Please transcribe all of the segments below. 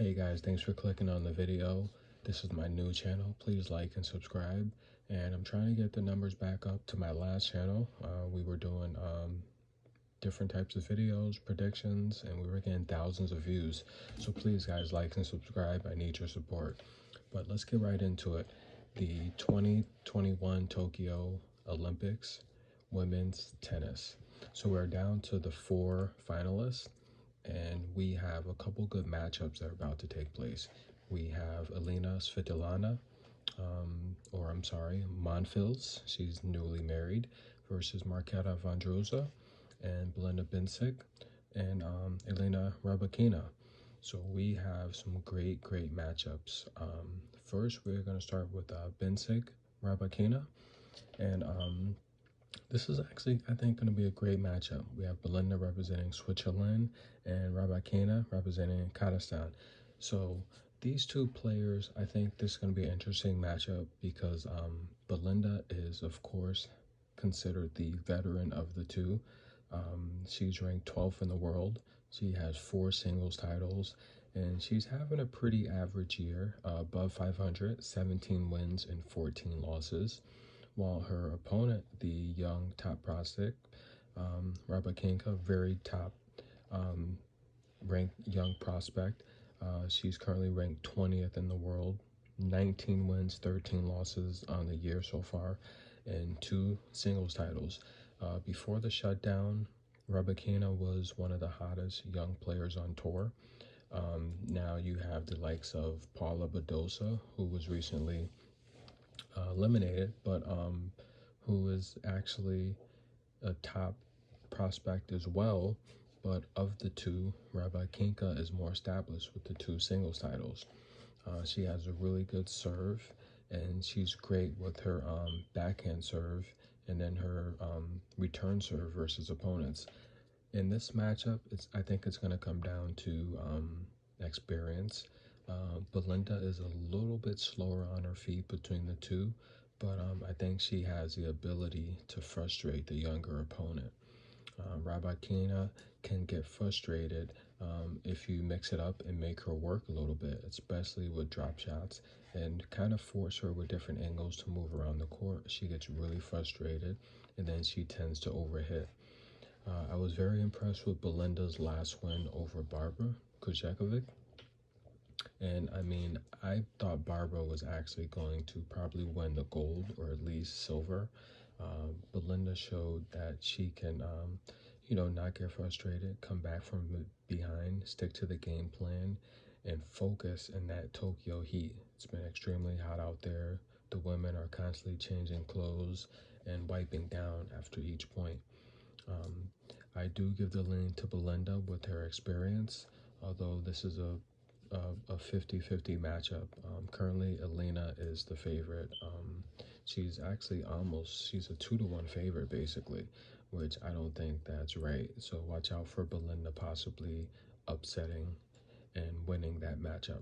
Hey guys, thanks for clicking on the video. This is my new channel. Please like and subscribe. And I'm trying to get the numbers back up to my last channel. We were doing different types of videos, predictions, and we were getting thousands of views. So please guys, like and subscribe. I need your support. But let's get right into it. The 2021 Tokyo Olympics women's tennis. So we're down to the 4 finalists, and we have a couple good matchups that are about to take place. We have Elena Svitolina, or I'm sorry, Monfils. She's newly married, versus Marketa Vondrousova and Belinda Bencic and Elena Rybakina. So we have some great matchups. First, we're going to start with Bencic Rybakina, and this is actually, I think, going to be a great matchup. We have Belinda representing Switzerland and Rybakina representing Kazakhstan. So these two players, I think this is going to be an interesting matchup because Belinda is, of course, considered the veteran of the two. She's ranked 12th in the world. She has 4 singles titles, and she's having a pretty average year, above 500, 17 wins and 14 losses. While her opponent, the young top prospect, Rybakina, very top ranked young prospect. She's currently ranked 20th in the world, 19 wins, 13 losses on the year so far, and 2 singles titles. Before the shutdown, Rybakina was one of the hottest young players on tour. Now you have the likes of Paula Badosa, who was recently eliminated, but who is actually a top prospect as well. But of the two, Rybakina is more established with the 2 singles titles. She has a really good serve, and she's great with her backhand serve and then her return serve versus opponents. In this matchup, I think it's going to come down to experience. Belinda is a little bit slower on her feet between the two, but I think she has the ability to frustrate the younger opponent. Rybakina can get frustrated if you mix it up and make her work a little bit, especially with drop shots, and kind of force her with different angles to move around the court. She gets really frustrated, and then she tends to overhit. I was very impressed with Belinda's last win over Barbara Krejcikovic. And I mean, I thought Barbara was actually going to probably win the gold or at least silver. Belinda showed that she can, not get frustrated, come back from behind, stick to the game plan, and focus in that Tokyo heat. It's been extremely hot out there. The women are constantly changing clothes and wiping down after each point. I do give the lean to Belinda with her experience, although this is a 50-50 matchup. Currently, Elena is the favorite. She's actually she's a 2-to-1 favorite, basically, which I don't think that's right. So watch out for Belinda possibly upsetting and winning that matchup.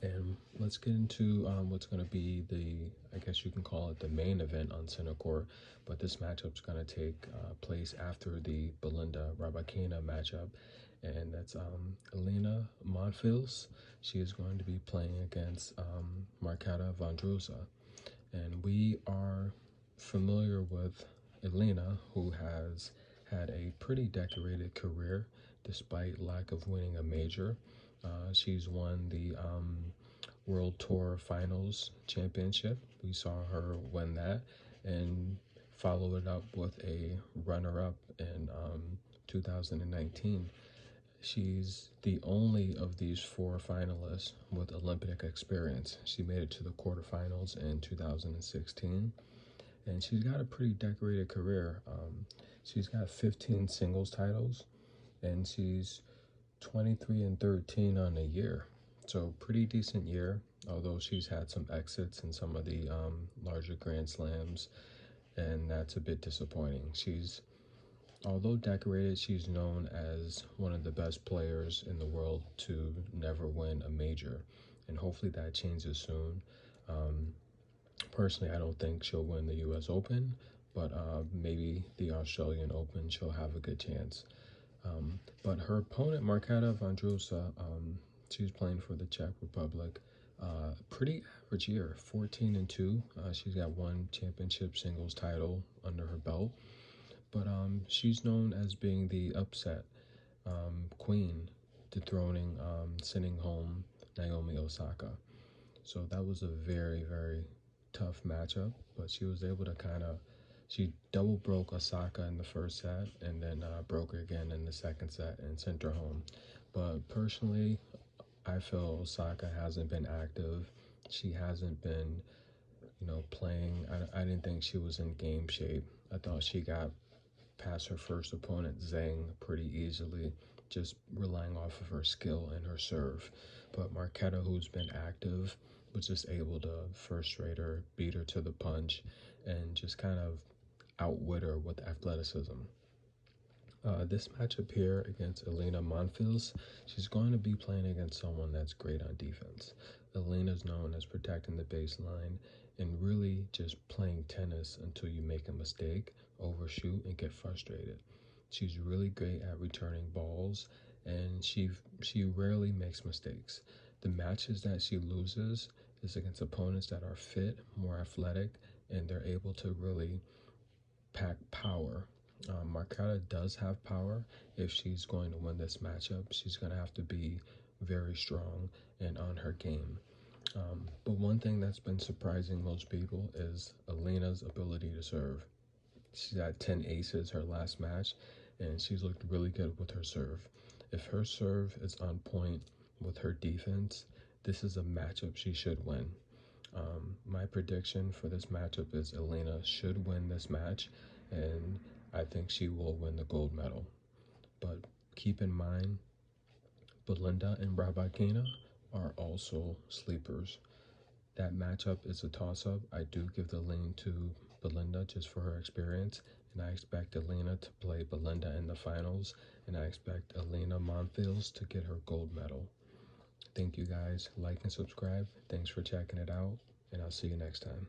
And let's get into what's going to be I guess you can call it the main event on center court. But this matchup's going to take place after the Belinda Rybakina matchup. And that's Elena Monfils. She is going to be playing against Marketa Vondrousova. And we are familiar with Elena, who has had a pretty decorated career despite lack of winning a major. She's won the World Tour Finals Championship. We saw her win that and follow it up with a runner-up in 2019. She's the only of these 4 finalists with Olympic experience. She made it to the quarterfinals in 2016, and she's got a pretty decorated career. She's got 15 singles titles, and she's 23-13 on the year. So pretty decent year, although she's had some exits in some of the larger Grand Slams, and that's a bit disappointing. Although decorated, she's known as one of the best players in the world to never win a major, and hopefully that changes soon. Personally, I don't think she'll win the U.S. Open, but maybe the Australian Open, she'll have a good chance. But her opponent, Marketa Vondrousova, She's playing for the Czech Republic. Pretty average year, 14-2. She's got one championship singles title under her belt, but she's known as being the upset queen, dethroning, sending home Naomi Osaka. So that was a very, very tough matchup, but she was able to she double broke Osaka in the first set and then broke her again in the second set and sent her home. But personally, I feel Osaka hasn't been active. She hasn't been, playing. I didn't think she was in game shape. I thought she got past her first opponent, Zhang, pretty easily, just relying off of her skill and her serve. But Marketa, who's been active, was just able to frustrate her, beat her to the punch, and just kind of outwit her with athleticism. This matchup here against Elena Monfils, she's going to be playing against someone that's great on defense. Elena's known as protecting the baseline and really just playing tennis until you make a mistake, overshoot, and get frustrated. She's really great at returning balls, and she rarely makes mistakes. The matches that she loses is against opponents that are fit, more athletic, and they're able to really pack power. Marketa does have power. If she's going to win this matchup, she's going to have to be very strong and on her game. But one thing that's been surprising most people is Elena's ability to serve. She's had 10 aces her last match, and she's looked really good with her serve. If her serve is on point with her defense, this is a matchup she should win. My prediction for this matchup is Elena should win this match, and I think she will win the gold medal. But keep in mind, Belinda and Rybakina are also sleepers. That matchup is a toss-up. I do give the lean to Belinda just for her experience, and I expect Elena to play Belinda in the finals, and I expect Elena Monfils to get her gold medal. Thank you guys. Like and subscribe. Thanks for checking it out, and I'll see you next time.